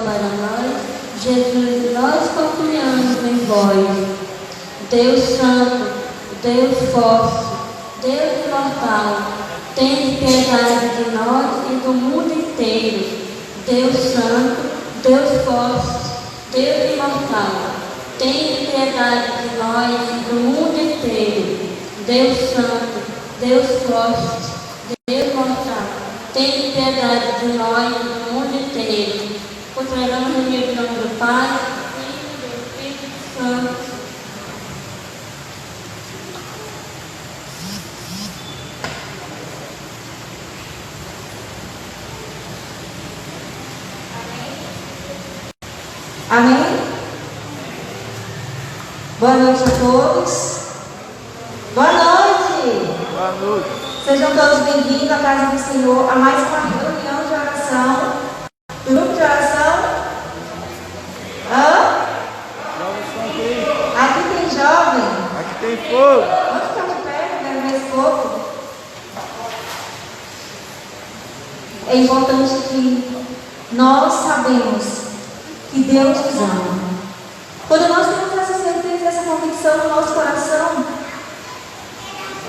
para nós. Jesus, nós confiamos em vós. Deus Santo, Deus forte, Deus imortal, tem piedade de nós e do mundo inteiro. Deus Santo, Deus forte, Deus imortal, tem piedade de nós e do mundo inteiro. Deus Santo, Deus forte, Deus imortal, tem piedade de nós e do mundo inteiro. Continuaremos reunidos em nome do Pai, do Filho e do Espírito Santo. Amém? Boa noite a todos. Boa noite. Boa noite. Sejam todos bem-vindos à casa do Senhor, a mais uma reunião de oração. Grupo de oração? Hã? Aqui tem jovem. Aqui tem fogo. Vamos ficar de perto, quero ver esse fogo. É importante que nós sabemos que Deus nos ama. Quando nós temos essa certeza, essa convicção no nosso coração,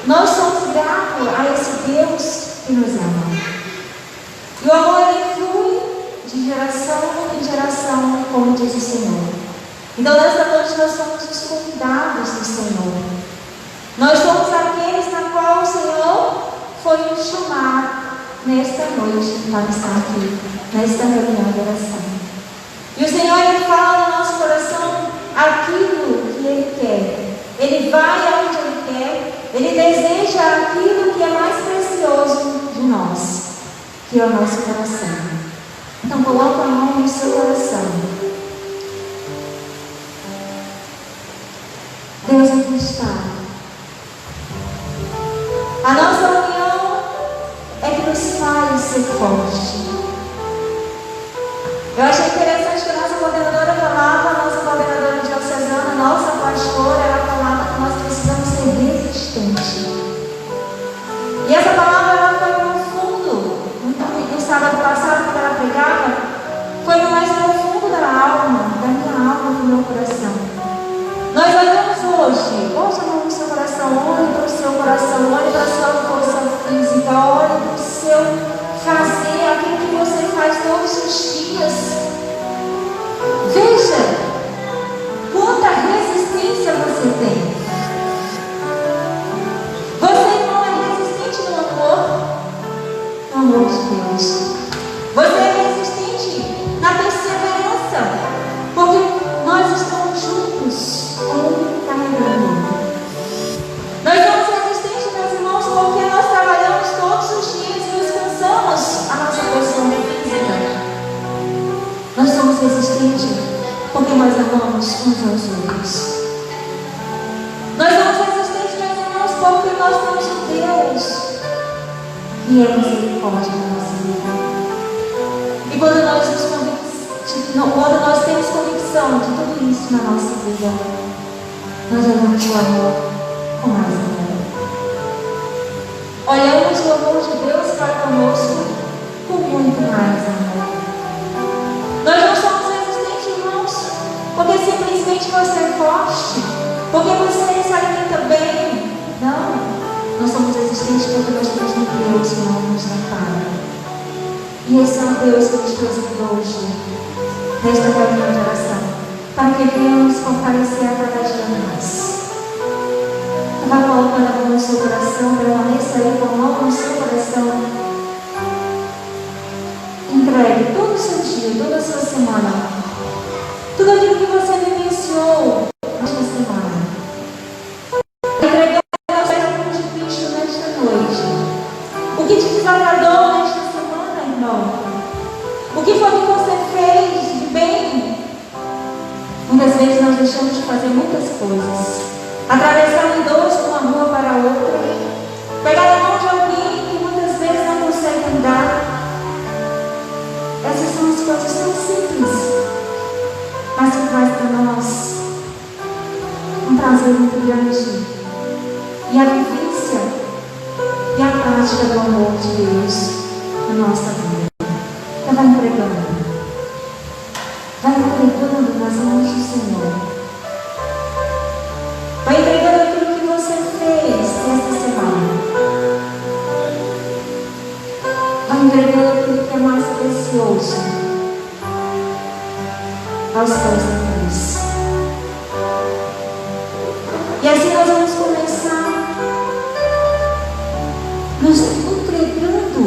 nós somos gratos a esse Deus que nos ama. E o amor ele flui de geração em geração, como diz o Senhor. Então nesta noite nós somos os convidados do Senhor. Nós somos aqueles na qual o Senhor foi nos chamar nesta noite para estar aqui, nesta reunião de oração. E o Senhor ele fala no nosso coração aquilo que Ele quer. Ele vai aonde Ele quer. Ele deseja aquilo que é mais precioso de nós, que é o nosso coração. Então coloque a mão no seu coração. Deus aqui está. A nossa união é que nos faz ser forte. Eu achei interessante que a nossa coordenadora falava, a nossa coordenadora diocesana, a nossa pastora, ela falava que nós precisamos ser resistentes. E essa palavra ela foi profundo. No sábado passado, quando ela pregava, foi no mais profundo da alma, da minha alma, do meu coração. Nós olhamos hoje, poxa a mão no seu coração, olhe para o seu coração, olhe para a sua força física, olhe para o seu fazer, aquilo que você faz todos os dias. Veja quanta resistência você tem. Você não é resistente no amor de Deus. Você é resistente na perseverança, porque nós estamos juntos, um carregando. Nós somos resistentes, meus irmãos, porque nós trabalhamos todos os dias e nos cansamos a nossa posição física. Nós somos resistentes porque nós amamos uns aos outros. Nós somos resistentes, meus irmãos, porque nós temos um Deus que é misericórdia na nossa vida. E quando nós temos convicção de tudo isso na nossa vida, nós olhamos o amor com mais amor. Olhamos o amor de Deus para conosco com muito mais amor. Nós não somos resistentes, irmãos, porque simplesmente você é forte, porque você se alimenta bem. Não. Nós somos resistentes porque nós temos um Deus que não nos ampara. E esse é o Deus que nos trouxe hoje, nesta reunião de oração, para que venhamos fortalecer a cada dia mais. Vá colocando a mão no seu coração, permaneça aí com a mão no seu coração. Entregue todo o seu dia, toda a sua semana, tudo aquilo que você vivenciou nesta semana. Entregue aos pés de Cristo nesta noite. O que te desagradou nesta semana, irmão? O que foi que você fez de bem? Muitas vezes nós deixamos de fazer muitas coisas. Atravessar em dois de uma rua para a outra. Pegar a mão de alguém que muitas vezes não consegue andar. Essas são as coisas tão simples, mas que traz para nós um prazer muito grande. E a vivência e a prática do amor de Deus na nossa vida. Ela vai entregando. Vai entregando nas mãos do Senhor. Vai entregando aquilo que você fez esta semana. Vai entregando aquilo que é mais precioso aos pés da cruz. E assim nós vamos começar nos entregando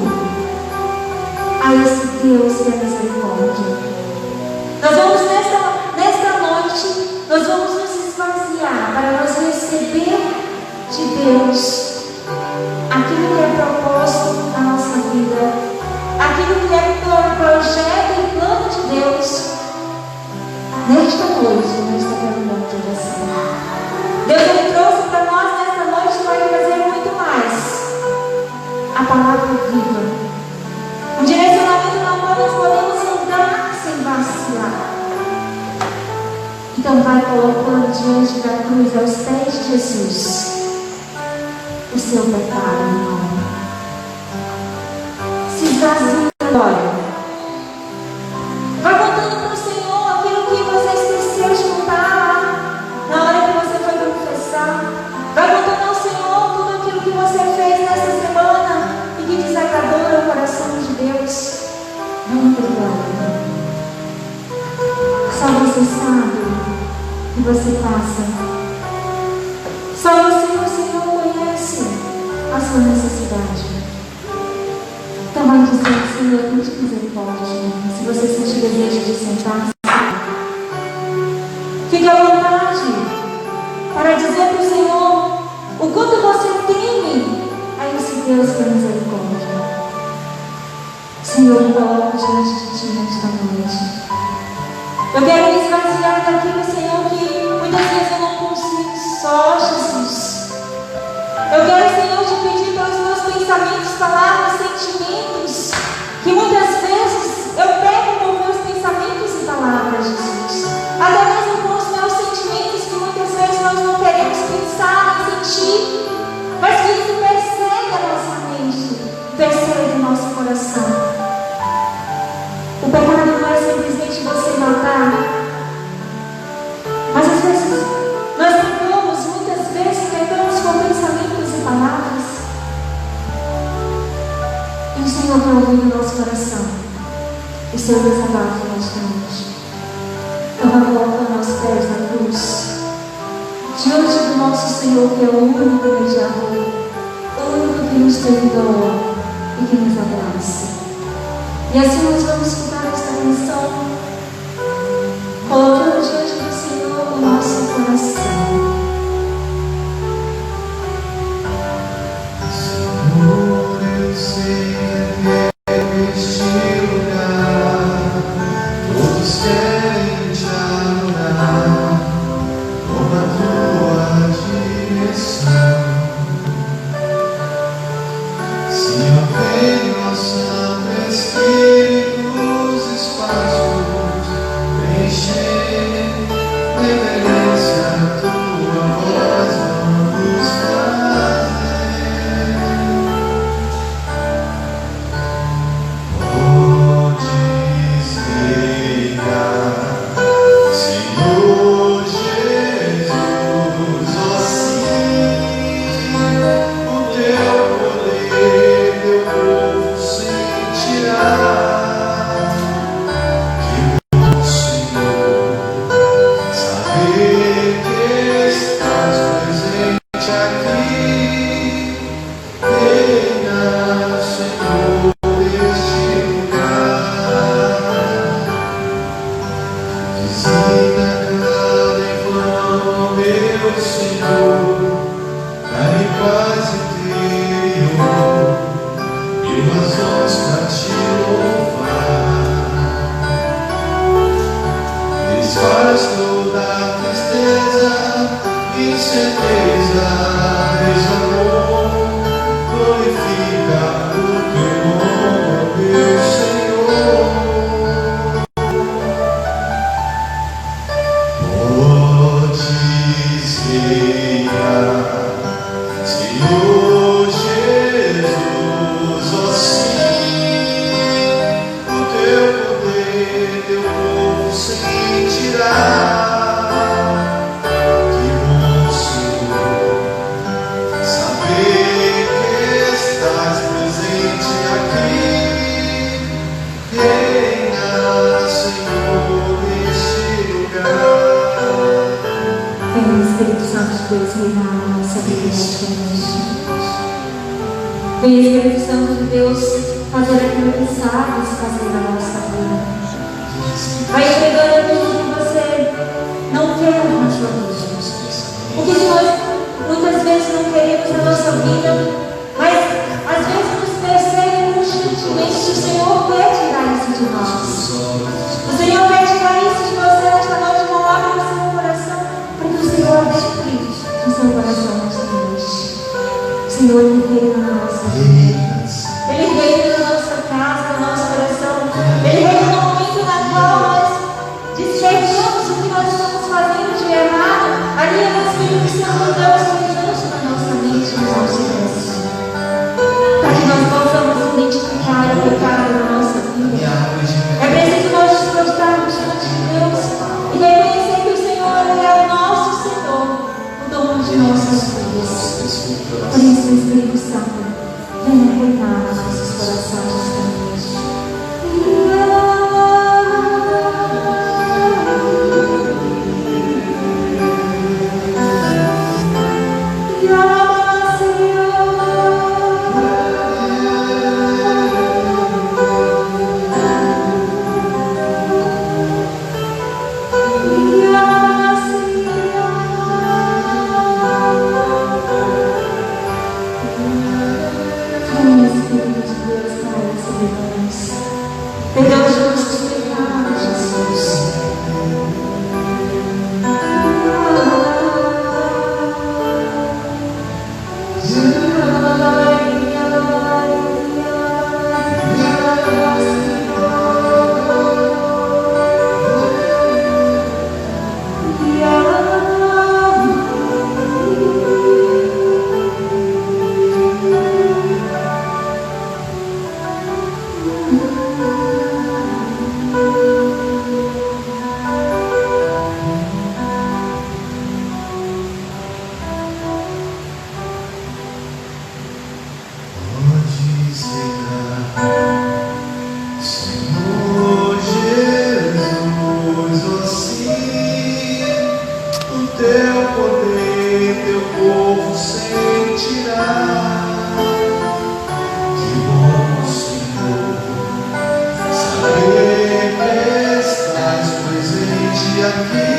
a esse Deus que é misericórdia. Nós vamos nesta noite, nós vamos nos esvaziar para nós receber de Deus aquilo que é propósito na nossa vida, aquilo que é projeto e plano de Deus nesta noite, nesta reunião de oração. Deus ele trouxe para nós nesta noite, vai trazer muito mais a palavra viva, um direcionamento na qual nós podemos andar sem vacilar. Então vai colocando diante da cruz, aos pés de Jesus, o seu pecado, irmão. Se esvazia agora. Vai contando para o Senhor aquilo que você esqueceu de contar na hora que você foi confessar. Vai contando ao Senhor tudo aquilo que você fez nessa semana e que desagradou no coração de Deus. Não entregando. Só você sabe o que você passa. Só você e o Senhor conhece a sua necessidade. Então vai dizer, Senhor, tem misericórdia de mim. Se você sentir desejo de sentar, fique à vontade para dizer para o Senhor o quanto você teme a esse Deus que é misericórdia. Senhor, me coloco diante de Ti nesta noite. Eu quero me esvaziar daquilo, Senhor, que muitas vezes eu não consigo. Só Jesus. Eu quero, Senhor, te pedir pelos meus pensamentos, palavras, sentimentos, que muitas vezes eu pego com meus pensamentos e palavras, Jesus. Até mesmo com os meus sentimentos, que muitas vezes nós não queremos pensar e sentir, mas que isso persegue a nossa mente, persegue o nosso coração. O pecado não é simplesmente você matar, mas às vezes nós pecamos, muitas vezes pecamos com pensamentos e palavras. E o Senhor quer ouvir no nosso coração o seu desabafo nesta noite. Então vai colocando aos pés da cruz, diante do nosso Senhor, que é o único mediador, o único que nos perdoa e que nos abraça. E assim nós vamos escutar esta canção, colocando diante do Senhor o nosso coração. Senhor, eu sei que neste lugar todos querem te adorar, toma a tua direção. Senhor, vem, ó Santo Espírito, os espaços preencher, reverência a tua voz, vamos fazer. Podes reinar, Senhor Jesus, ó sim, o teu poder, teu povo sentirá. Que bom, Senhor, saber que estás presente aqui. Reina, Senhor, neste lugar. Visita cada irmão, meu Senhor, dá-me paz interior, mil razões pra te louvar. Desfaz toda a tristeza, incerteza, desamor, glorifica o teu nome, meu Senhor. Podes reinar, Senhor Jesus, ó sim, o teu poder, teu povo sentirá. Que bom, Senhor, saber que estás presente aqui. Reina, Senhor, neste lugar. Vem, Espírito Santo de Deus, reinar na nossa vida nesta noite. Vem, Espírito Santo de Deus, fazer aquilo que sabes fazer na nossa vida. Vai entregando tudo que você não quer na sua vida. O que nós muitas vezes não queremos na nossa vida, mas às vezes nos persegue constantemente. O Senhor quer tirar isso de nós. O Senhor quer tirar isso de você nesta noite. Não abre o seu coração, porque o Senhor abre o seu coração nesta noite. O Senhor Ele reina na nossa vida. Ele reina na nossa casa, no nosso coração. Ele reina no momento na qual nós discernimos o que nós estamos fazendo de errado. Ali é o Espírito Santo de Deus reinando na nossa mente, no nosso coração. Para que nós possamos identificar o pecado na nossa vida. É preciso nós nos prostrarmos diante de Deus e reconhecer que o Senhor Ele é o nosso Senhor, o dono de nossas vidas. Por isso, Espírito Santo, venha reinar nos nossos corações esta noite. Perdoa os nossos pecados, Jesus. Senhor Jesus, assim o teu poder, teu povo sentirá. Que bom, Senhor, saber que estás presente aqui.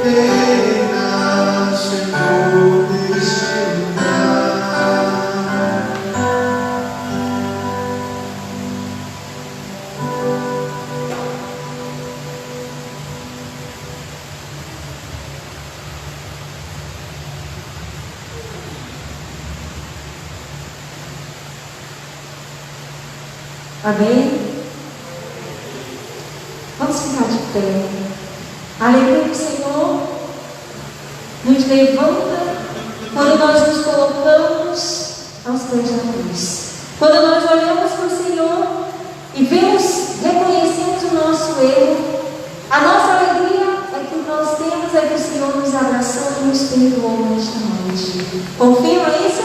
Reina, Senhor, neste lugar. Amém? Vamos ficar de pé. A alegria do Senhor nos levanta quando nós nos colocamos aos pés da cruz. Quando nós olhamos para o Senhor e reconhecemos o nosso erro, a nossa alegria é que nós temos é que o Senhor nos abraçou e nos perdoou nesta noite. Confirma isso?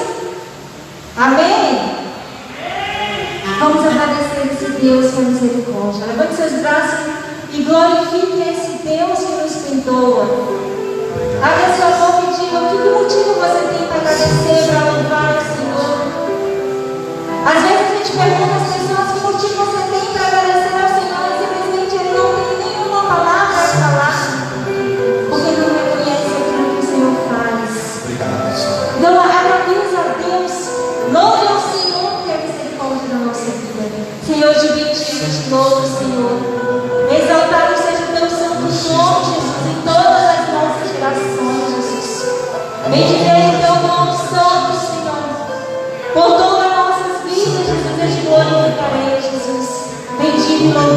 Amém? Vamos agradecer esse Deus que é misericórdia. Levante seus braços e glorifique esse Deus que nos perdoa. Abra sua boca e diga que motivo você tem para agradecer, para louvar o Senhor. Às vezes a gente pergunta às pessoas que motivo você tem para agradecer ao Senhor e simplesmente ele não tem nenhuma palavra a falar, porque não reconhece aquilo que o Senhor faz. Então agradeça a Deus, louve ao Senhor que é misericórdia da nossa vida. Senhor, te bendigo, te louvo, Senhor. Exaltado seja o teu santo nome, Jesus, em todas as nossas gerações, Jesus. Bendirei o teu nome santo, Senhor. Por todas as nossas vidas, Jesus, eu te glorificarei, Jesus. Bendigo e louvo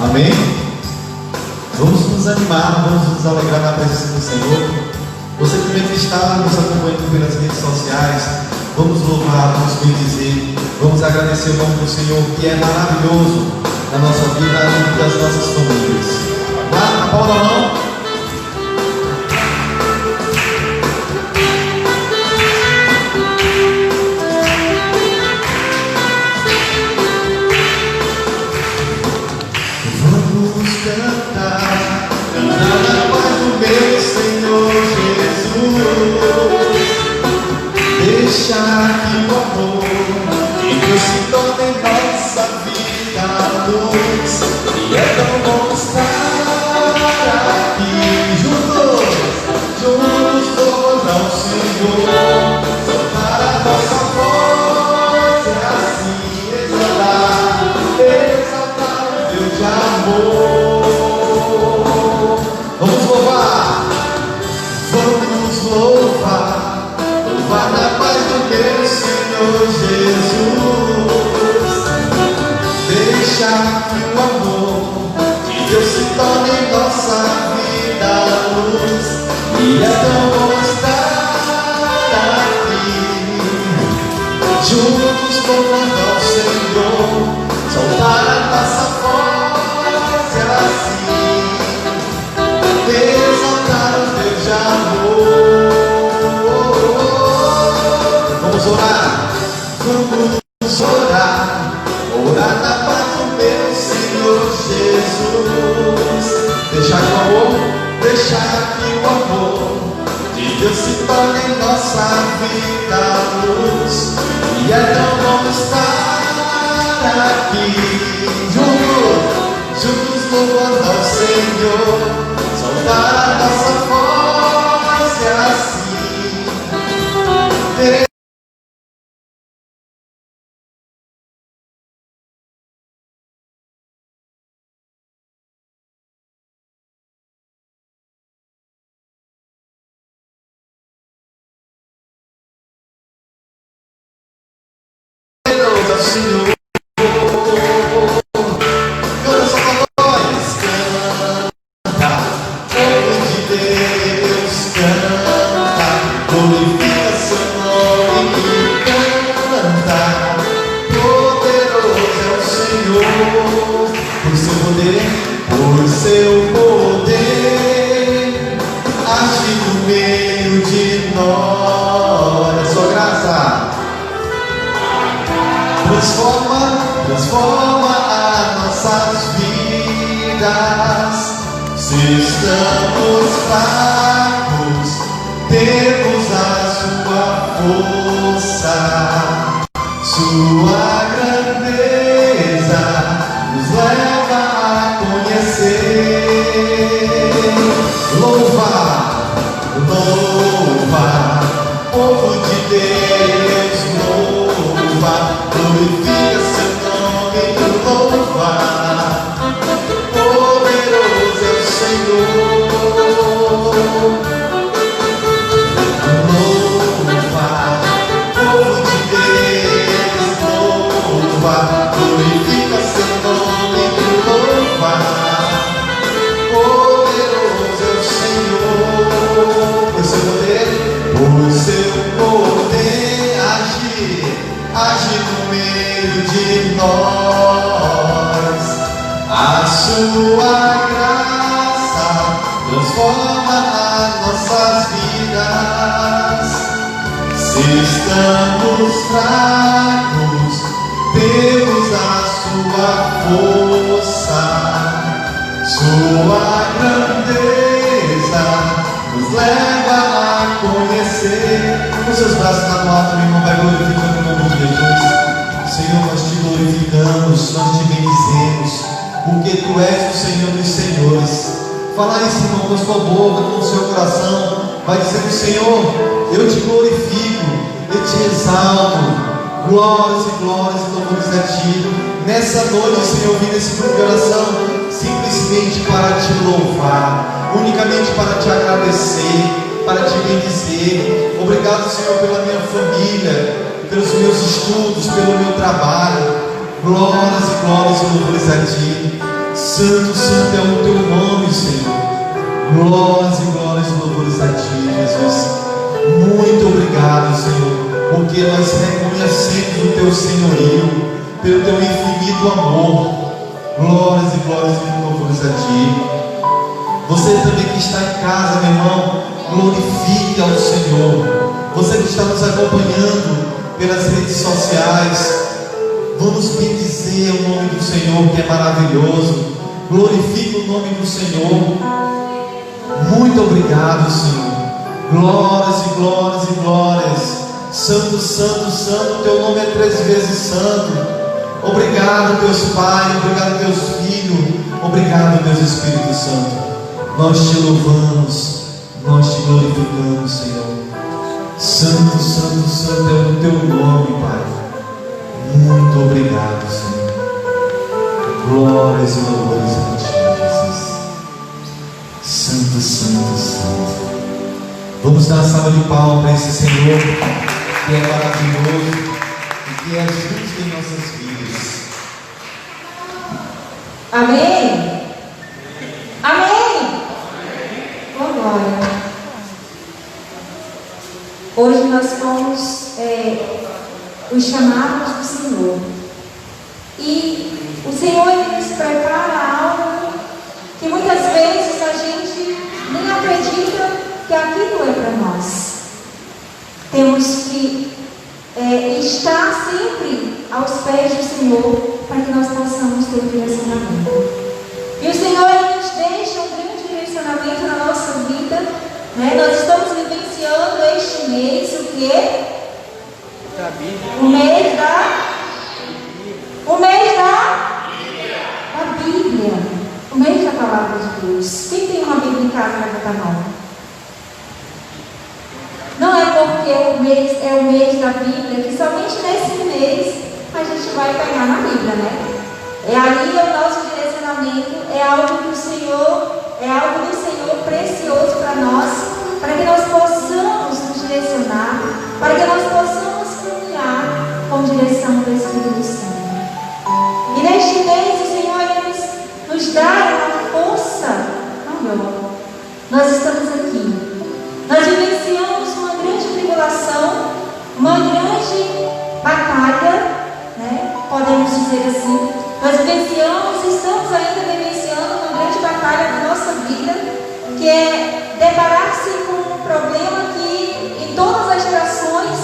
Amém? Vamos nos animar, vamos nos alegrar na presença do Senhor. Você também que está nos acompanhando pelas redes sociais, vamos louvar, vamos bendizer, vamos agradecer o nome do Senhor, que é maravilhoso na nossa vida e das nossas famílias. Lá, palma da mão. Deixa que o amor de Deus se torne em nossa vida a luz. E é tão bom estar aqui juntos, juntos todos ao Senhor. Soltar a nossa voz é assim exalar, exaltar o Deus de amor. Vamos louvar, vamos louvar. Louvar na paz do meu Senhor Jesus. Deixa que o amor de Deus se torne em nossa vida a luz. E é tão bom estar aqui, juntos louvando ao Senhor. Soltar a nossa voz é assim, exaltar o Deus de amor. Vamos orar, vamos orar, orar na paz do meu Senhor Jesus. Deixar que o amor, deixar que o amor de Deus se torne em nossa vida a luz. E é tão bom estar aqui, juntos louvando ao Senhor. Soltar a nossa voz é assim. Senhor, canta sua voz, canta, povo de Deus, canta, glorifica seu nome, canta, poderoso é o Senhor, por seu poder, age no meio de nós, sua graça. Transforma as nossas vidas. Se estamos fracos, temos a sua força. Sua grandeza nos leva a conhecer. Louva, louva, povo de Deus, louva. Glorifica seu nome e louva. Poderoso é o Senhor. Louva, povo de Deus, louva. Glorifica seu nome e louva. Poderoso é o Senhor. Por seu poder age no meio de nós. A sua graça transforma as nossas vidas. Se estamos fracos, temos a sua força. Sua grandeza nos leva a conhecer. Com seus braços na alta, meu irmão, vai glorificando o nome de Jesus. Senhor, nós te glorificamos, nós te bendizemos, porque Tu és o Senhor dos Senhores. Fala isso, irmão, com a sua boca, com o seu coração. Vai dizendo: Senhor, eu te glorifico, eu te exalto. Glórias e glórias e louvores a Ti. Nessa noite, Senhor, eu vim nesse grupo de oração simplesmente para Te louvar, unicamente para Te agradecer, para Te bendizer. Obrigado, Senhor, pela minha família, pelos meus estudos, pelo meu trabalho. Glórias e louvores a Ti. Santo, santo é o teu nome, Senhor. Glórias e glórias e louvores a ti, Jesus. Muito obrigado, Senhor, porque nós reconhecemos o teu senhorio, pelo teu infinito amor. Glórias e glórias e louvores a ti. Você também que está em casa, meu irmão, glorifique ao Senhor. Você que está nos acompanhando pelas redes sociais, vamos bendizer o nome do Senhor, que é maravilhoso. Glorifique o nome do Senhor. Muito obrigado, Senhor. Glórias e glórias e glórias. Santo, santo, santo, teu nome é 3 vezes santo. Obrigado, Deus Pai. Obrigado, Deus Filho. Obrigado, Deus Espírito Santo. Nós te louvamos, nós te glorificamos, Senhor. Santo, santo, santo é o teu nome, Pai. Muito obrigado, Senhor. Glórias e louvores a ti, Jesus. Santo, santo, santo. Vamos dar uma salva de palmas para esse Senhor que é maravilhoso e que é justo em nossas vidas. Amém? Amém? Glória. Hoje nós fomos os chamados do Senhor. E o Senhor ele nos prepara algo que muitas vezes a gente nem acredita que aquilo é para nós. Temos que estar sempre aos pés do Senhor para que nós possamos ter direcionamento. E o Senhor ele nos deixa um grande direcionamento na nossa vida, né? Nós estamos vivenciando este mês o quê? O mês da Bíblia. O mês da palavra de Deus. Quem tem uma Bíblia em casa para botar a mão? Não é porque o mês é o mês da Bíblia que somente nesse mês a gente vai pegar na Bíblia, né? É ali o nosso direcionamento, é algo do Senhor precioso para nós, para que nós possamos nos direcionar, para que nós possamos caminhar com direção do Espírito Santo. E neste mês o Senhor nos dá uma força maior. Nós estamos aqui. Nós vivenciamos uma grande tribulação, uma grande batalha, né? Podemos dizer assim. Nós estamos ainda vivenciando uma grande batalha na nossa vida, que é deparar-se com um problema que em todas as gerações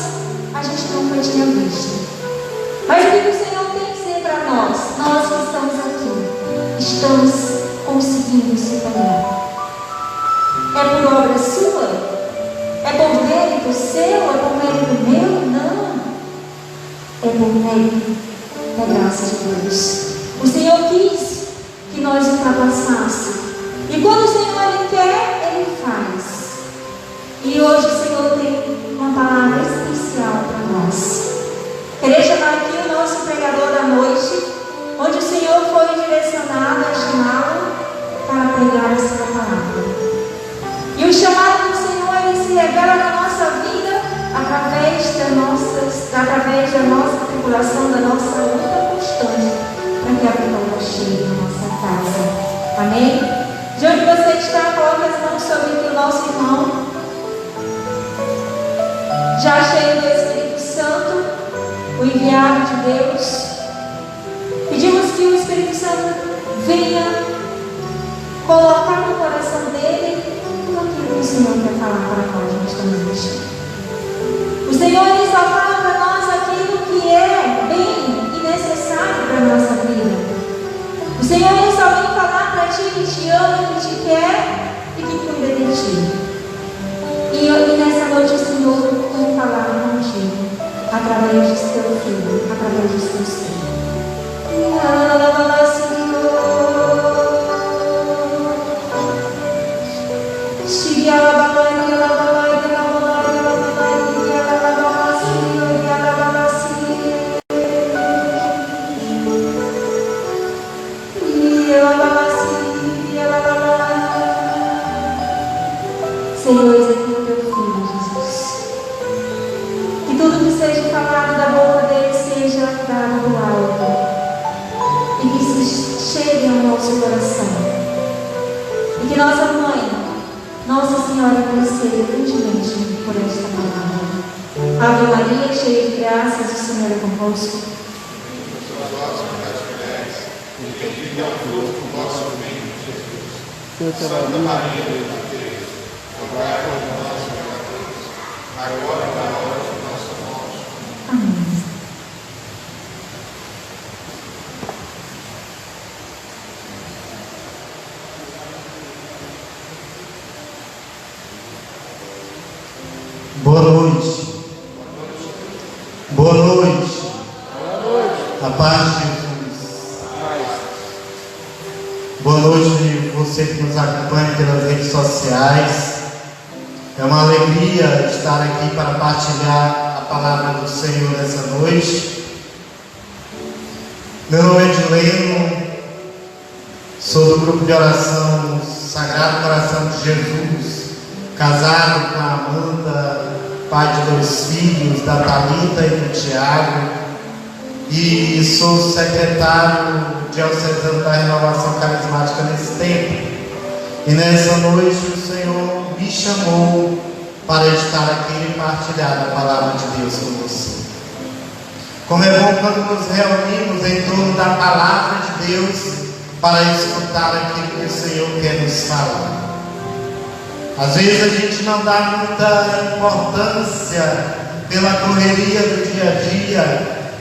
a gente nunca tinha visto. Mas o que o Senhor tem que ser para nós? Nós que estamos aqui, estamos conseguindo superar. É por obra sua? É por mérito seu? É por mérito meu? Não. É por mérito da graça de Deus. O Senhor quis que nós ultrapassássemos. E quando o Senhor Ele quer, Ele faz. E hoje o Senhor tem uma palavra especial para nós. Queria chamar aqui o nosso pregador da noite, onde o Senhor foi direcionado a chamá-lo para pregar a sua palavra. E o chamado do Senhor ele se revela na nossa vida através da nossa tribulação, da nossa luta constante, para que a vitória chegue na nossa casa. Amém? De onde você está, coloque as mãos sobre o nosso irmão, já cheio do Espírito Santo, o enviado de Deus. Pedimos que o Espírito Santo venha colocar no coração dele tudo aquilo que o Senhor quer falar para nós nesta noite. O Senhor ele só fala para nós aquilo que é bem e necessário para a nossa vida. O Senhor ele só vem falar para ti que te ama, que te quer e que cuida de ti. E nessa noite o Senhor vem falar contigo através do teu filho, através dos teus filhos. Senhor, eis aqui o teu filho, Jesus. Que tudo que seja falado da boca dele seja dado do alto. E que se chegue ao nosso nosso coração. E que nossa mãe, Nossa Senhora, interceda grandemente por esta palavra. Ave Maria, cheia de graças, o Senhor é convosco. Santa Maria, rogai por nós, agora e na hora de nossa morte. Amém. Boa noite. Boa noite. A paz de Jesus. Boa noite você que nos acompanha pelas redes sociais. É uma alegria estar aqui para partilhar a palavra do Senhor nessa noite. Meu nome é Dileno, sou do grupo de oração Sagrado Coração de Jesus, casado com a Amanda, pai de 2 filhos, da Thalita e do Tiago, e sou secretário diocesano da Renovação Carismática nesse tempo. E nessa noite o Senhor me chamou para estar aqui e partilhar a palavra de Deus com você. Como é bom quando nos reunimos em torno da palavra de Deus para escutar aquilo que o Senhor quer nos falar. Às vezes a gente não dá muita importância pela correria do dia a dia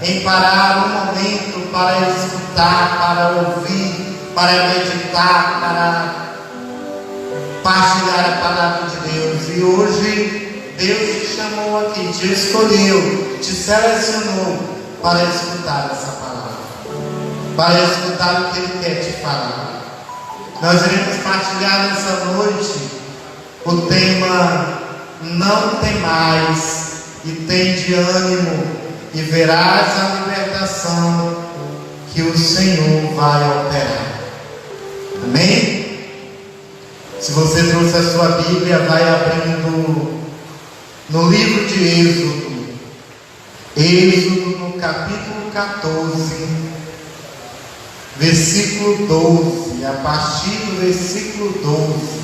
em parar um momento para escutar, para ouvir, para meditar, para partilhar a palavra de Deus. E hoje Deus te chamou aqui, te escolheu, te selecionou para escutar essa palavra, para escutar o que Ele quer te falar. Nós iremos partilhar nessa noite o tema Não temais, e tende ânimo, e verás a libertação que o Senhor vai operar. Amém? Se você trouxe a sua Bíblia, vai abrindo no livro de Êxodo no capítulo 14, versículo 12, a partir do versículo 12.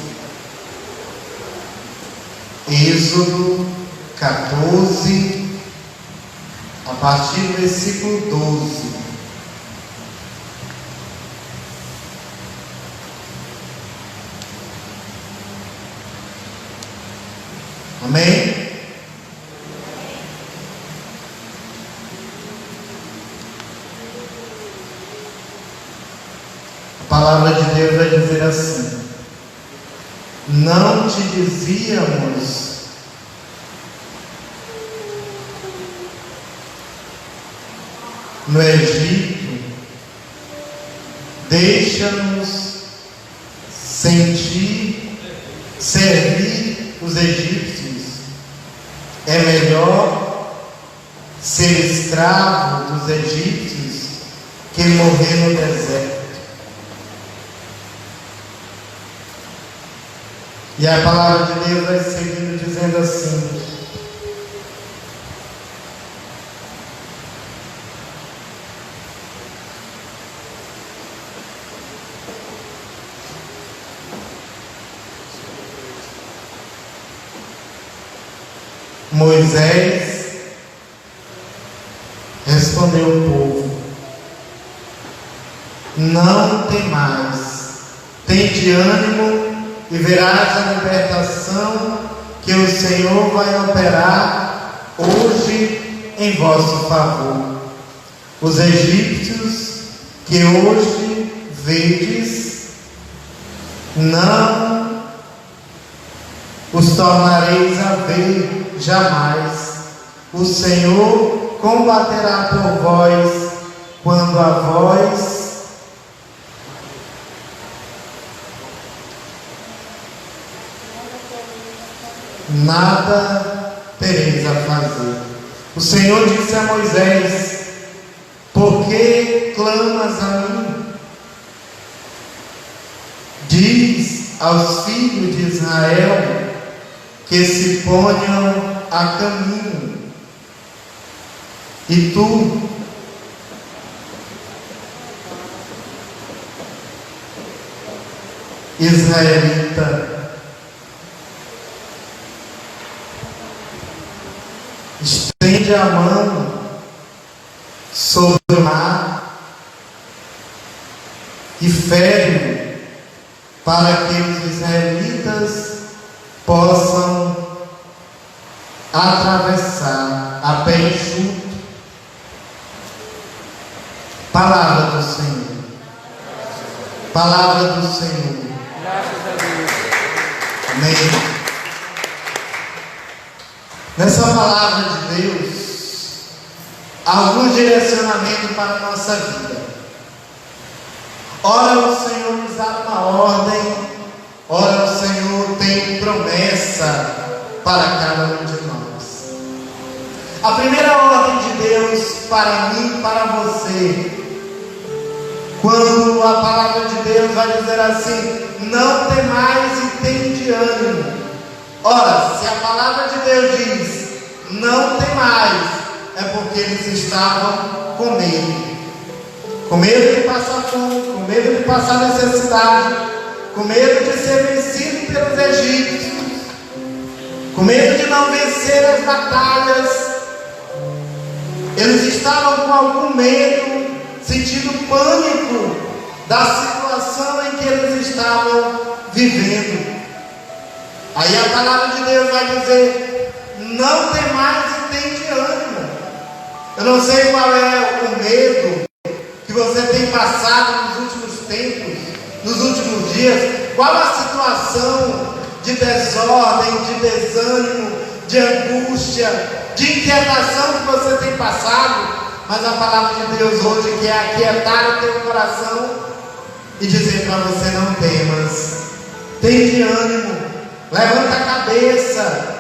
Êxodo 14, a partir do versículo 12. Amém? A palavra de Deus vai dizer assim: não te dizíamos no Egito, deixa-nos servir os egípcios. É melhor ser escravo dos egípcios que morrer no deserto. E a palavra de Deus vai seguindo dizendo assim: Moisés respondeu ao povo: não temais, tende ânimo, e verás a libertação que o Senhor vai operar hoje em vosso favor. Os egípcios que hoje vedes, não os tornareis a ver jamais. O Senhor combaterá por vós, quando a vós nada tereis a fazer. O Senhor disse a Moisés: por que clamas a mim? Diz aos filhos de Israel que se ponham a caminho, e tu israelita. Estende a mão sobre o mar e fere para que os israelitas possam atravessar a pé enxuto. Palavra do Senhor. Palavra do Senhor. Graças a Deus. Amém. Nessa palavra de Deus, há algum direcionamento para a nossa vida. Ora, o Senhor nos dá uma ordem, ora, o Senhor tem promessa para cada um de nós. A primeira ordem de Deus para mim e para você, quando a palavra de Deus vai dizer assim: não temais e tende ânimo. Ora, se a palavra de Deus diz não temais, é porque eles estavam com medo. Com medo de passar fome, com medo de passar necessidade, com medo de ser vencido pelos egípcios, com medo de não vencer as batalhas. Eles estavam com algum medo, sentindo pânico da situação em que eles estavam vivendo. Aí a palavra de Deus vai dizer: não temais e tende ânimo. Eu não sei qual é o medo que você tem passado nos últimos tempos, nos últimos dias. Qual a situação de desordem, de desânimo, de angústia, de inquietação que você tem passado? Mas a palavra de Deus hoje quer aquietar o teu coração e dizer para você: não temas, tende ânimo, levanta a cabeça.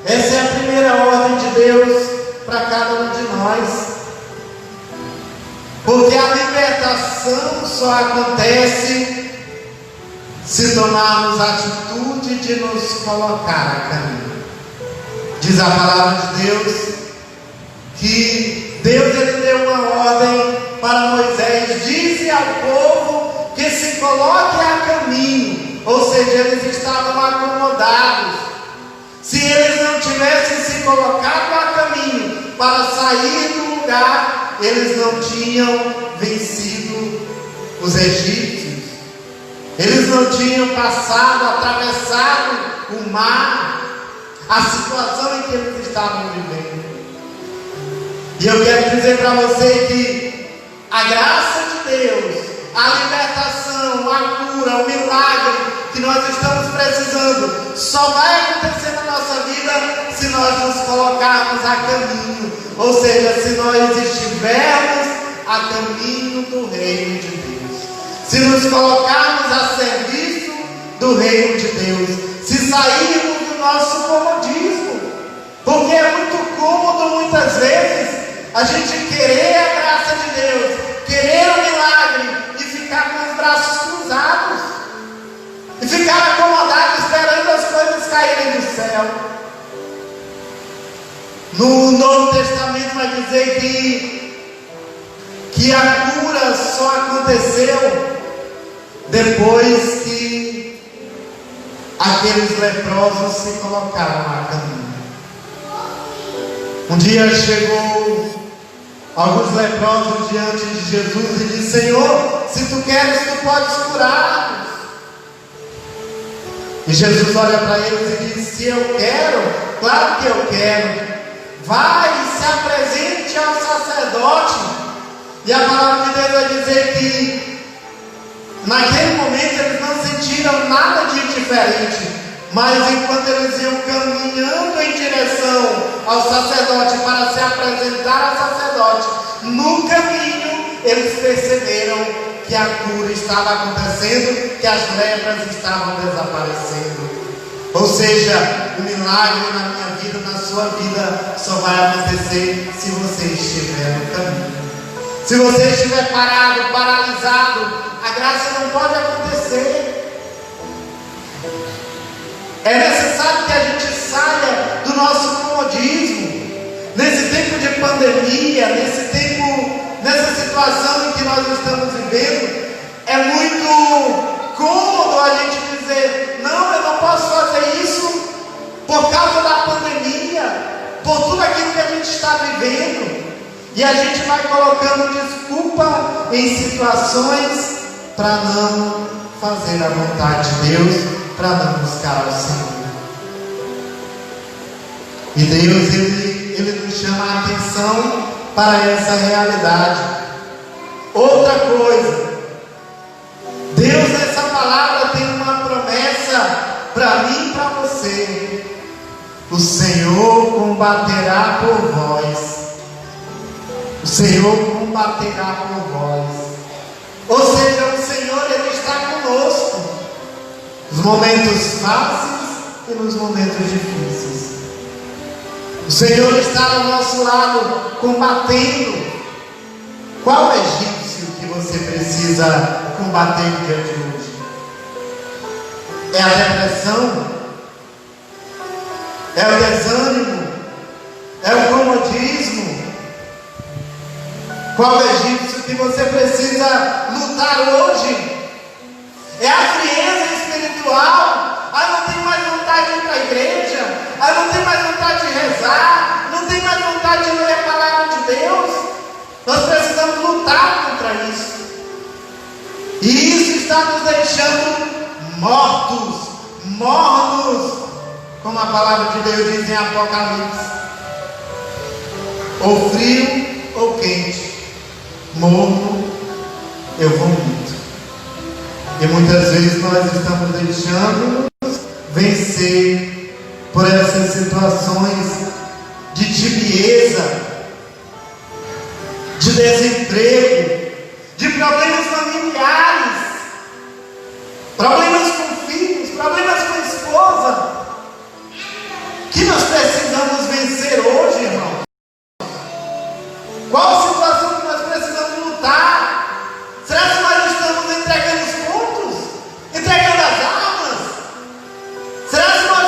Essa é a primeira ordem de Deus para cada um de nós. Porque a libertação só acontece se tomarmos a atitude de nos colocar a caminho. Diz a palavra de Deus que Deus ele deu uma ordem para Moisés: dize ao povo que se coloque a caminho. Ou seja, eles estavam acomodados. Se eles não tivessem se colocado a caminho para sair do lugar, eles não tinham vencido os egípcios. Eles não tinham passado, atravessado o mar, a situação em que eles estavam vivendo. E eu quero dizer para você que a graça de Deus, a libertação, a cura, o milagre que nós estamos precisando só vai acontecer na nossa vida se nós nos colocarmos a caminho, ou seja, se nós estivermos a caminho do reino de Deus, se nos colocarmos a serviço do reino de Deus, se sairmos do nosso comodismo, porque é muito cômodo muitas vezes a gente querer a graça de Deus, querer o milagre e ficar com os braços cruzados e ficar acomodado esperando as coisas caírem do céu. No Novo Testamento vai dizer que a cura só aconteceu depois que aqueles leprosos se colocaram a caminho. Um dia chegou alguns leprosos diante de Jesus e disse: Senhor, se tu queres, tu podes curar-nos. E Jesus olha para eles e diz: se eu quero, claro que eu quero. Vai e se apresente ao sacerdote. E a palavra de Deus vai dizer que naquele momento eles não sentiram nada de diferente, mas enquanto eles iam caminhando em direção ao sacerdote para se apresentar ao sacerdote, no caminho eles perceberam que a cura estava acontecendo, que as lepras estavam desaparecendo. Ou seja, o milagre na minha vida, na sua vida, só vai acontecer se você estiver no caminho. Se você estiver parado, paralisado, a graça não pode acontecer. É necessário que a gente saia do nosso comodismo. Nesse tempo de pandemia, nessa situação em que nós estamos vivendo, é muito cômodo a gente por causa da pandemia, por tudo aquilo que a gente está vivendo, e a gente vai colocando desculpa em situações para não fazer a vontade de Deus, para não buscar ao Senhor. E Deus, Ele nos chama a atenção para essa realidade. Outra coisa, Deus nessa palavra tem uma promessa para mim e para você: o Senhor combaterá por vós. O Senhor combaterá por vós. Ou seja, o Senhor, Ele está conosco nos momentos fáceis e nos momentos difíceis. O Senhor está ao nosso lado combatendo. Qual egípcio que você precisa combater no dia de hoje? É a depressão? É o desânimo? É o comodismo? Qual egípcio que você precisa lutar hoje? É a frieza espiritual? Não tenho mais vontade de ir para a igreja? Não tenho mais vontade de rezar? Não tenho mais vontade de ler a palavra de Deus? Nós precisamos lutar contra isso. E isso está nos deixando mortos, mornos, como a palavra de Deus diz em Apocalipse. Ou frio ou quente, morno, eu vomito. E muitas vezes nós estamos deixando-nos vencer por essas situações de tibieza, de desemprego, de problemas familiares, problemas com filhos, problemas com esposa, que nós precisamos vencer hoje, irmão. Qual a situação que nós precisamos lutar? Será que nós estamos entregando os pontos? Entregando as armas? Será que nós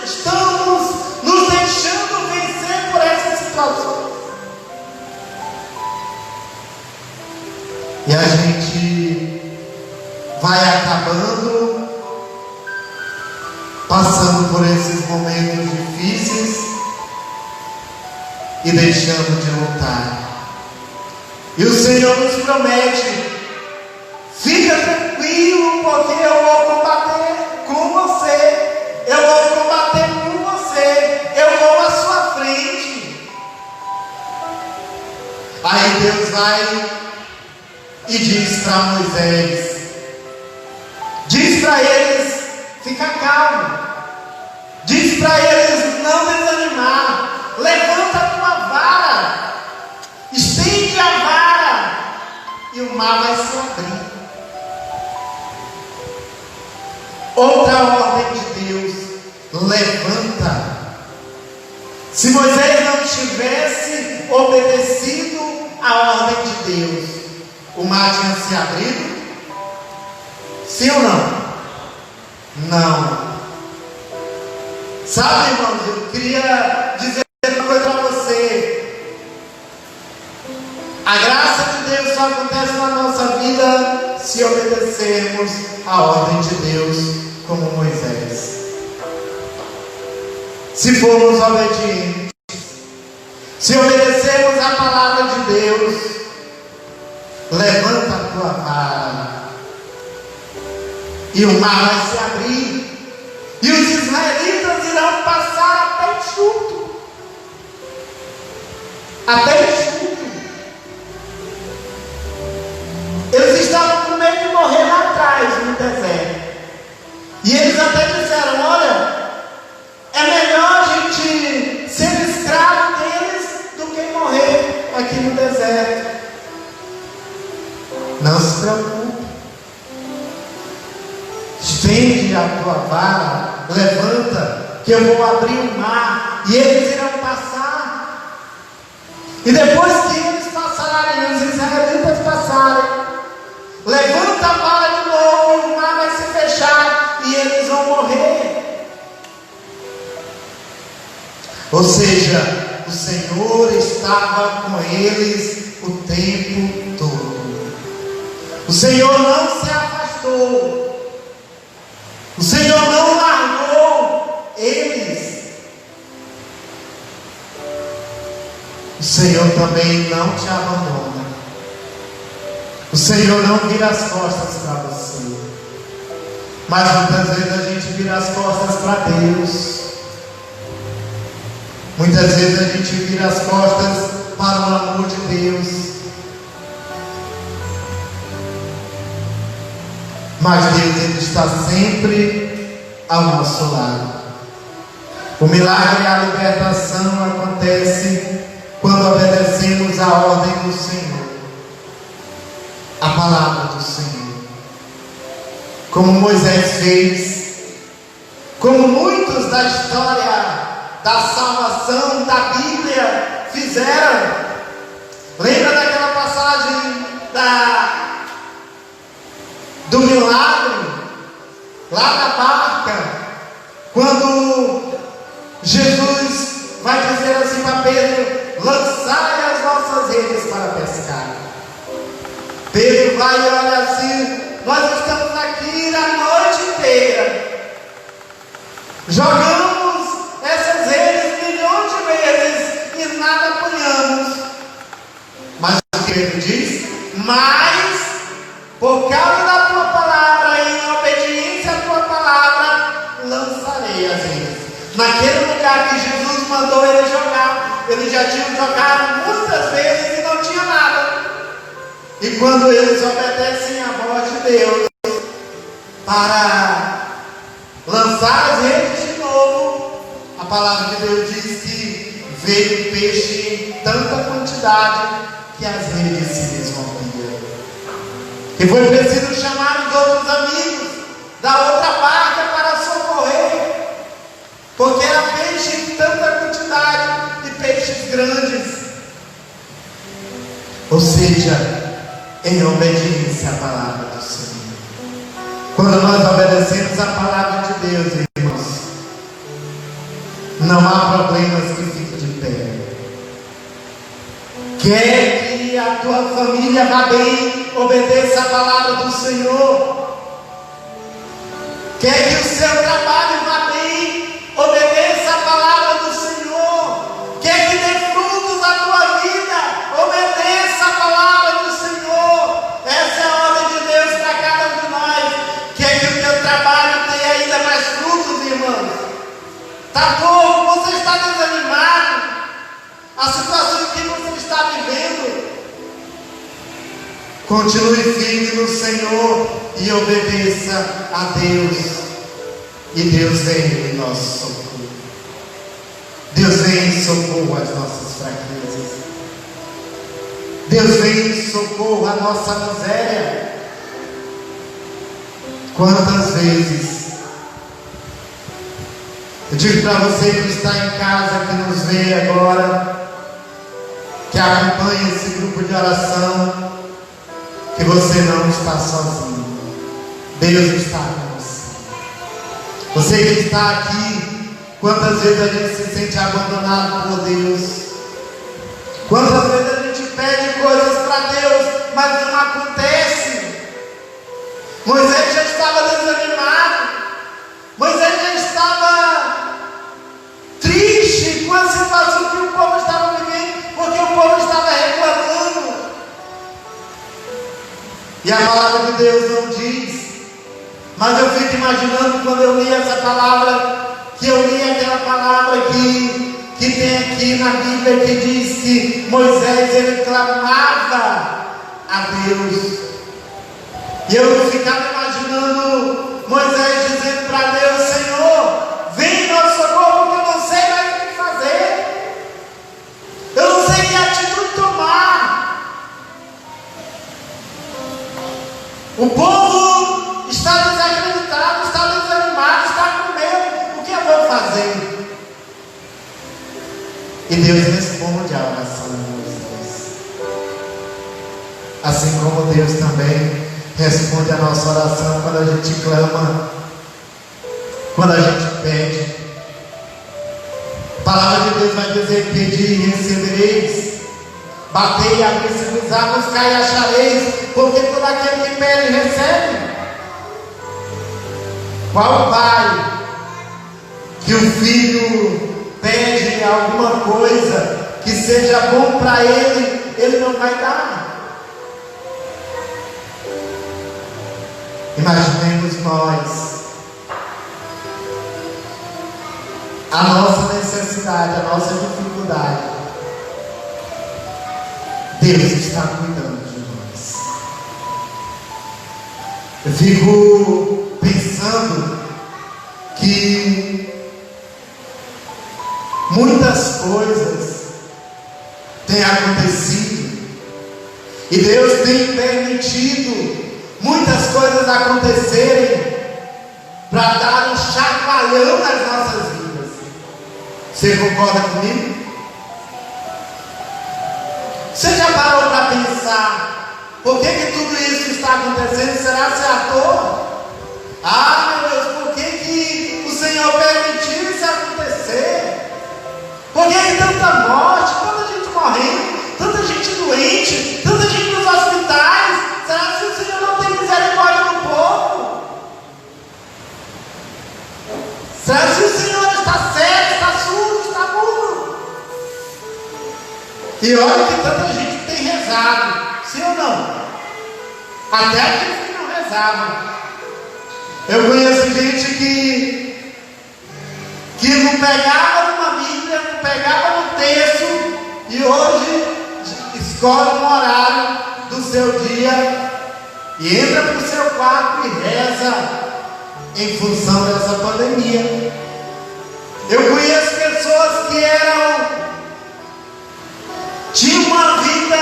estamos nos deixando vencer por essas situações? E a gente vai acabando passando por esses momentos difíceis e deixando de lutar. E o Senhor nos promete: fica tranquilo, porque eu vou combater com você, eu vou combater com você, eu vou à sua frente. Aí Deus vai e diz para Moisés, diz para eles ficar calmo, diz para eles não desanimar, levanta a tua vara, estende a vara e o mar vai se abrir. Outra ordem de Deus: levanta. Se Moisés não tivesse obedecido a ordem de Deus, o mar tinha se abrido? Sim ou não? Não. Sabe, irmãos, eu queria dizer uma coisa para você. A graça de Deus só acontece na nossa vida se obedecermos a ordem de Deus como Moisés. Se formos obedientes, se obedecermos a palavra de Deus, levanta a tua vara e o mar vai se abrir, e os israelitas irão passar até enxuto. Até enxuto. Eles estavam com medo de morrer lá atrás, no deserto. E eles até disseram: olha, é melhor a gente ser escravo deles do que morrer aqui no deserto. Não se preocupe. Estende a tua vara, levanta, que eu vou abrir o mar e eles irão passar. E depois que eles passarem, os israelitas passarem, levanta a vara de novo e o mar vai se fechar e eles vão morrer. Ou seja, o Senhor estava com eles o tempo todo. O Senhor não se afastou. O Senhor não largou eles. Senhor também não te abandona. O Senhor não vira as costas para você. Mas muitas vezes a gente vira as costas para Deus. Muitas vezes a gente vira as costas para o amor de Deus. Mas Deus, Ele está sempre ao nosso lado. O milagre e a libertação acontece quando obedecemos a ordem do Senhor, a palavra do Senhor. Como Moisés fez, como muitos da história da salvação da Bíblia fizeram. Lembra daquela passagem do milagre lá na barca, quando Jesus vai dizer assim para Pedro: lançai as vossas redes para pescar. Pedro vai e olha assim: nós estamos aqui a noite inteira, jogamos essas redes milhões de vezes e nada apanhamos. Mas o que Pedro diz? Mas por causa da tua palavra e em obediência à tua palavra, lançarei as redes. Naquele lugar que Jesus mandou ele jogar, eles já tinham jogado muitas vezes e não tinha nada. E quando eles obedecem à voz de Deus para lançar as redes de novo, a palavra de Deus diz que veio peixe em tanta quantidade que as redes se desrompiam. E foi preciso chamar os outros amigos da outra barca para socorrer, porque era peixe em tanta quantidade e peixes grandes. Ou seja, em obediência à palavra do Senhor. Quando nós obedecemos a palavra de Deus, irmãos, não há problemas que fiquem de pé. Quer que a tua família vá bem, obedeça a palavra do Senhor. Quer que o seu trabalho vá bem, obedeça a palavra do Senhor. Quer que dê frutos à tua vida, obedeça a palavra do Senhor. Essa é a ordem de Deus para cada um de nós. Quer que o teu trabalho tenha ainda mais frutos, irmãos? Está pouco, você está desanimado. A situação que você está vivendo, continue firme no Senhor e obedeça a Deus. E Deus vem em nosso socorro. Deus vem em socorro às nossas fraquezas. Deus vem em socorro à nossa miséria. Quantas vezes eu digo para você que está em casa, que nos vê agora, que acompanha esse grupo de oração, que você não está sozinho. Deus está com você. Você que está aqui, quantas vezes a gente se sente abandonado por Deus? Quantas vezes a gente pede coisas para Deus, mas não acontece? Moisés já estava desanimado. Moisés já estava triste com a situação que o povo estava vivendo, porque o povo estava reclamando. E a palavra de Deus não diz, mas eu fico imaginando quando eu li essa palavra, que eu li aquela palavra que tem aqui na Bíblia, que diz que Moisés, ele clamava a Deus. E eu ficava imaginando Moisés dizendo para Deus: Senhor, vem em nosso socorro, porque eu não sei mais o que fazer. Eu não sei que atitude tomar. O povo está desacreditado, está desanimado, está com medo. O que eu vou fazer? E Deus responde à oração de Moisés. Assim como Deus também responde a nossa oração quando a gente clama, quando a gente pede. A palavra de Deus vai dizer: pedi e recebereis, batei e abrir-se-vos-á, buscai e achareis, porque todo aquele que pede recebe. Qual pai que o filho pede alguma coisa, que seja bom para ele, ele não vai dar. Imaginemos nós, a nossa necessidade, a nossa dificuldade. Deus está cuidando de nós. Eu fico pensando que muitas coisas têm acontecido e Deus tem permitido muitas coisas acontecerem para dar um chacoalhão nas nossas vidas. Você concorda comigo? Você já parou para pensar por que tudo isso está acontecendo? Será que é à toa? Ah, meu Deus, por que o Senhor permitiu isso acontecer? Por que tanta morte, tanta gente morrendo, tanta gente doente, tanta gente nos hospitais? Será que o Senhor não tem misericórdia do povo? Será que o Senhor está cego, está surdo, está mudo? E olha que tanta gente tem rezado, sim ou não? Até aqueles que não rezavam. Eu conheço gente que não pegava numa Bíblia, não pegava no texto, e hoje escolhe um horário do seu dia e entra para o seu quarto e reza em função dessa pandemia. Eu conheço pessoas que tinham uma vida,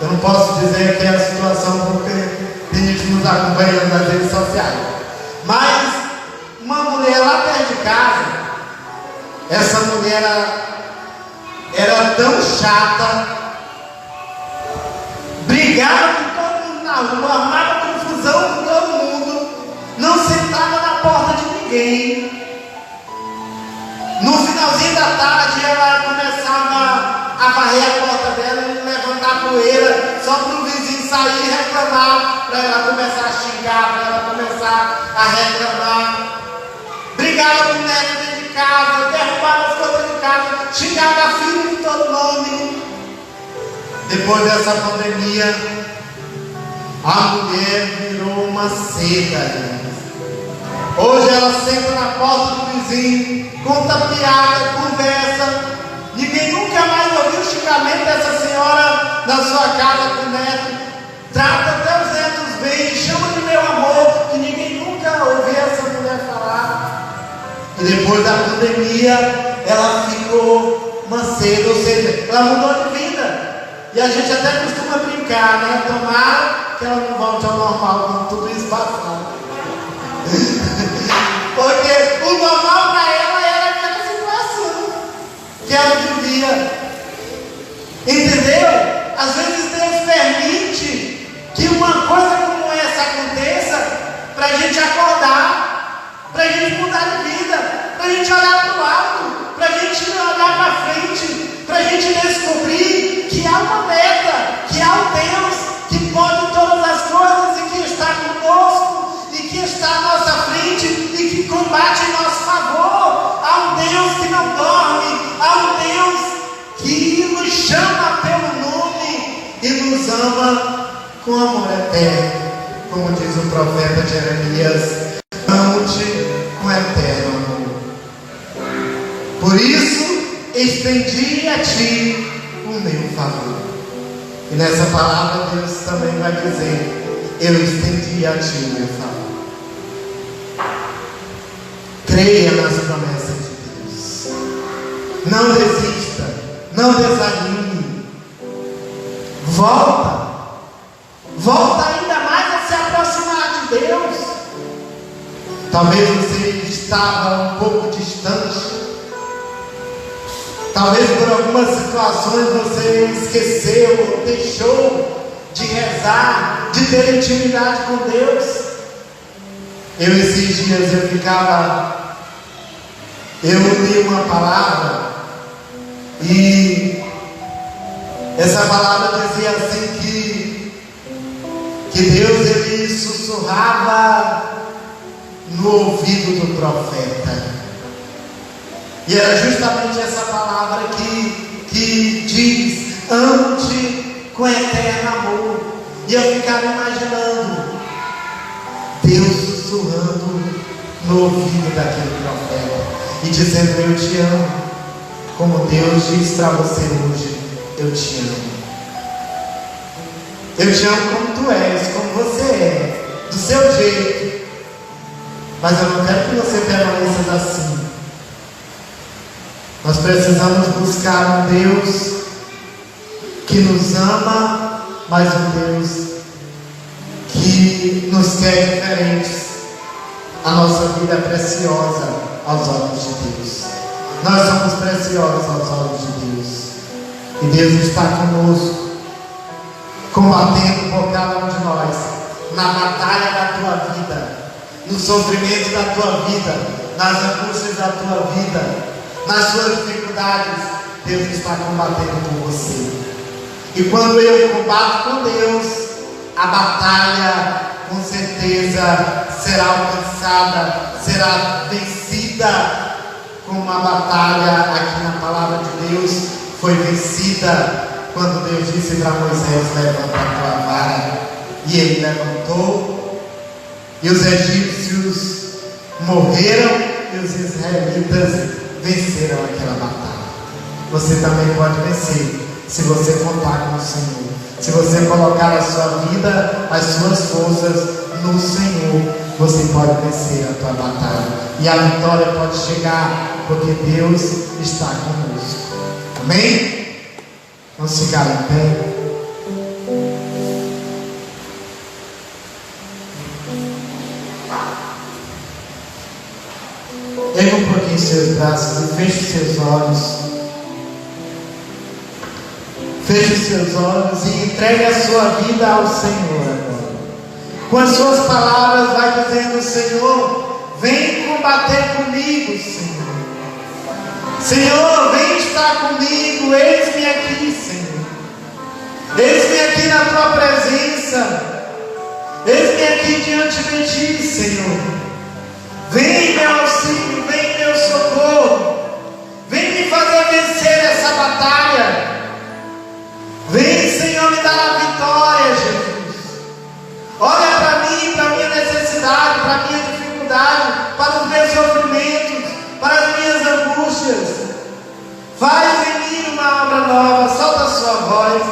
eu não posso dizer que é a situação porque tem gente nos acompanhando nas redes sociais, mas uma mulher lá perto de casa, essa mulher era tão chata, brigava com todo mundo na rua, armava confusão com todo mundo, não sentava na porta de ninguém. No finalzinho da tarde ela começava a varrer a porta dela e levantar poeira só para o vizinho sair e reclamar, para ela começar a xingar, para ela começar a reclamar. Brigava com o neto dentro de casa, derrubava as coisas de casa, xingava a filha de todo nome. Depois dessa pandemia, a mulher virou uma seca, gente. Hoje ela senta na porta do vizinho, conta piada, conversa. Ninguém nunca mais ouviu o xingamento dessa senhora na sua casa com o neto. Trata até os netos bem, chama de meu amor, que ninguém nunca ouviu essa mulher falar. E depois da pandemia, ela ficou manceda, ou seja, ela mudou de vida. E a gente até costuma brincar, né? Tomara que ela não volte ao normal com tudo isso passado. Porque o normal para ela era aquela situação que ela vivia. Entendeu? Às vezes Deus permite que uma coisa como essa aconteça para a gente acordar, para a gente mudar de vida, para a gente olhar para o alto, para a gente olhar para frente, para a gente descobrir que há uma meta, que há um Deus que pode todas as coisas e que está conosco e que está à nossa frente e que combate em nosso favor. Há um Deus que não dorme, há um Deus que nos chama pelo nome e nos ama com amor eterno, como diz o profeta Jeremias: amo-te com eterno amor. Por isso estendi a ti o meu favor. E nessa palavra Deus também vai dizer: eu estendi a ti o meu favor. Creia nas promessas de Deus. Não desista, não desanime. Volta ainda mais a se aproximar de Deus. Talvez você estava um pouco distante. Talvez por algumas situações você esqueceu, deixou de rezar, de ter intimidade com Deus. Esses dias eu li uma palavra e essa palavra dizia assim que Deus ele sussurrava no ouvido do profeta. E era justamente essa palavra que diz: amo-te com eterno amor. E eu ficava imaginando Deus sussurrando no ouvido daquele profeta e dizendo: eu te amo, como Deus diz para você hoje: eu te amo. Eu te amo como tu és, como você é, do seu jeito. Mas eu não quero que você permaneça assim. Nós precisamos buscar um Deus que nos ama, mas um Deus que nos quer diferentes. A nossa vida é preciosa aos olhos de Deus. Nós somos preciosos aos olhos de Deus. E Deus está conosco, combatendo por cada um de nós, na batalha da tua vida, no sofrimento da tua vida, nas angústias da tua vida, nas suas dificuldades. Deus está combatendo por você. E quando eu combato com Deus, a batalha com certeza será alcançada, será vencida, como a batalha aqui na palavra de Deus foi vencida quando Deus disse para Moisés: levanta a tua vara. E ele levantou, e os egípcios morreram, e os israelitas venceram aquela batalha. Você também pode vencer, se você contar com o Senhor, se você colocar a sua vida, as suas forças no Senhor. Você pode vencer a tua batalha, e a vitória pode chegar, porque Deus está conosco. Amém? Vamos ficar em pé. Erga um pouquinho seus braços e feche seus olhos. Feche seus olhos e entregue a sua vida ao Senhor agora. Com as suas palavras, vai dizendo: Senhor, vem combater comigo, Senhor. Senhor, vem estar comigo. Eis-me aqui, Senhor. Eis-me aqui na tua presença. Eis-me aqui diante de ti, Senhor. Vem meu auxílio, vem meu socorro. Vem me fazer vencer essa batalha. Vem, Senhor, me dar a vitória, Jesus. Olha para mim, para a minha necessidade, para a minha dificuldade, para os meus sofrimentos, para as minhas angústias. Faz em mim uma obra nova. Solta a sua voz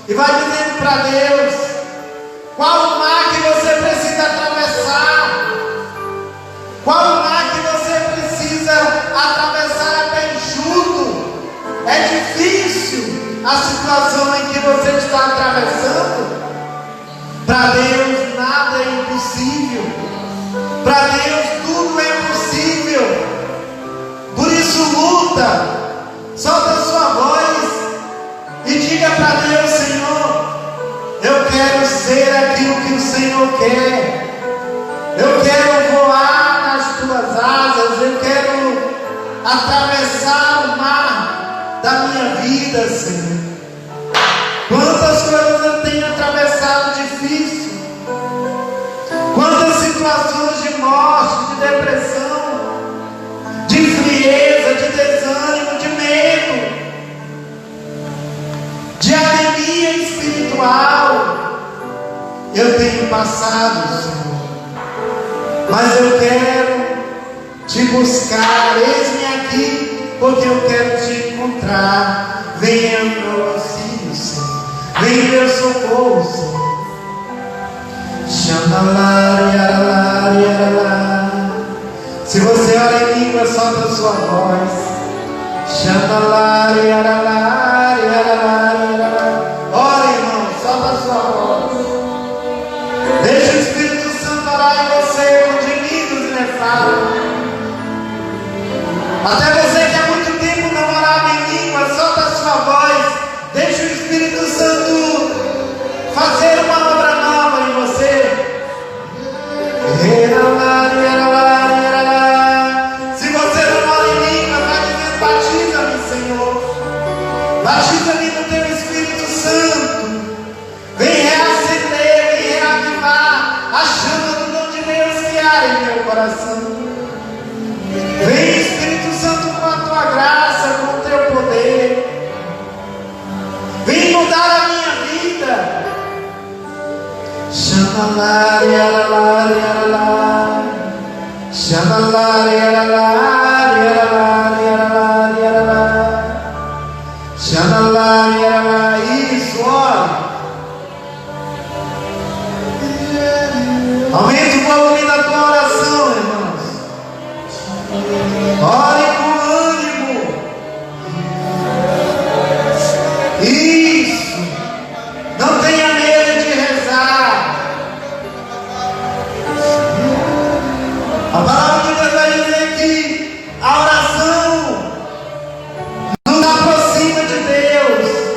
e vai dizendo para Deus qual o mar que você precisa atravessar. Qual o mar que você precisa atravessar a pé enxuto. É difícil a situação em que você está atravessando. Para Deus nada é impossível. Para Deus tudo é possível. Por isso luta. Solta a sua voz e diga para Deus: Senhor, eu quero ser aquilo que o Senhor quer. Eu quero voar nas tuas asas. Eu quero atravessar o mar da minha vida, Senhor. Quantas coisas eu tenho atravessado difícil. Quantas situações de morte, de depressão, de frieza, de desânimo, de medo, de anemia espiritual eu tenho passado, Senhor. Mas eu quero te buscar. Eis-me aqui, porque eu quero te encontrar. Venha em meu auxílio, Senhor. Venha em meu socorro, Senhor. Se você ora em língua, solta a sua voz. Ora, irmão, solta a sua voz. Deixa o Espírito Santo orar em você com gemidos nefastos. Até você que há muito tempo não orava em língua, solta a sua voz. Deixa o Espírito Santo fazer uma obra nova em você. Se você não ora em língua, vai dizendo: batiza-me, Senhor. Batiza-me no teu Isso, olha. Aumente o volume da tua oração, irmãos. Ore com ânimo. Isso. Não tenha medo de rezar. A palavra de Deus vai dizer que a oração nos aproxima de Deus.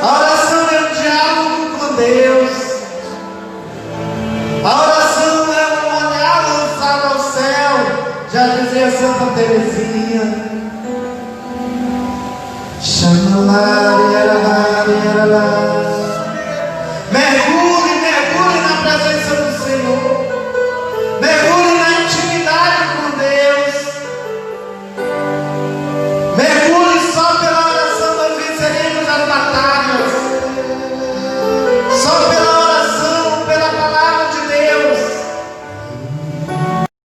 A oração é um diálogo com Deus. A oração é um olhar lançado ao céu. Já dizia Santa Teresinha. Xanalá, yaralá, yaralá.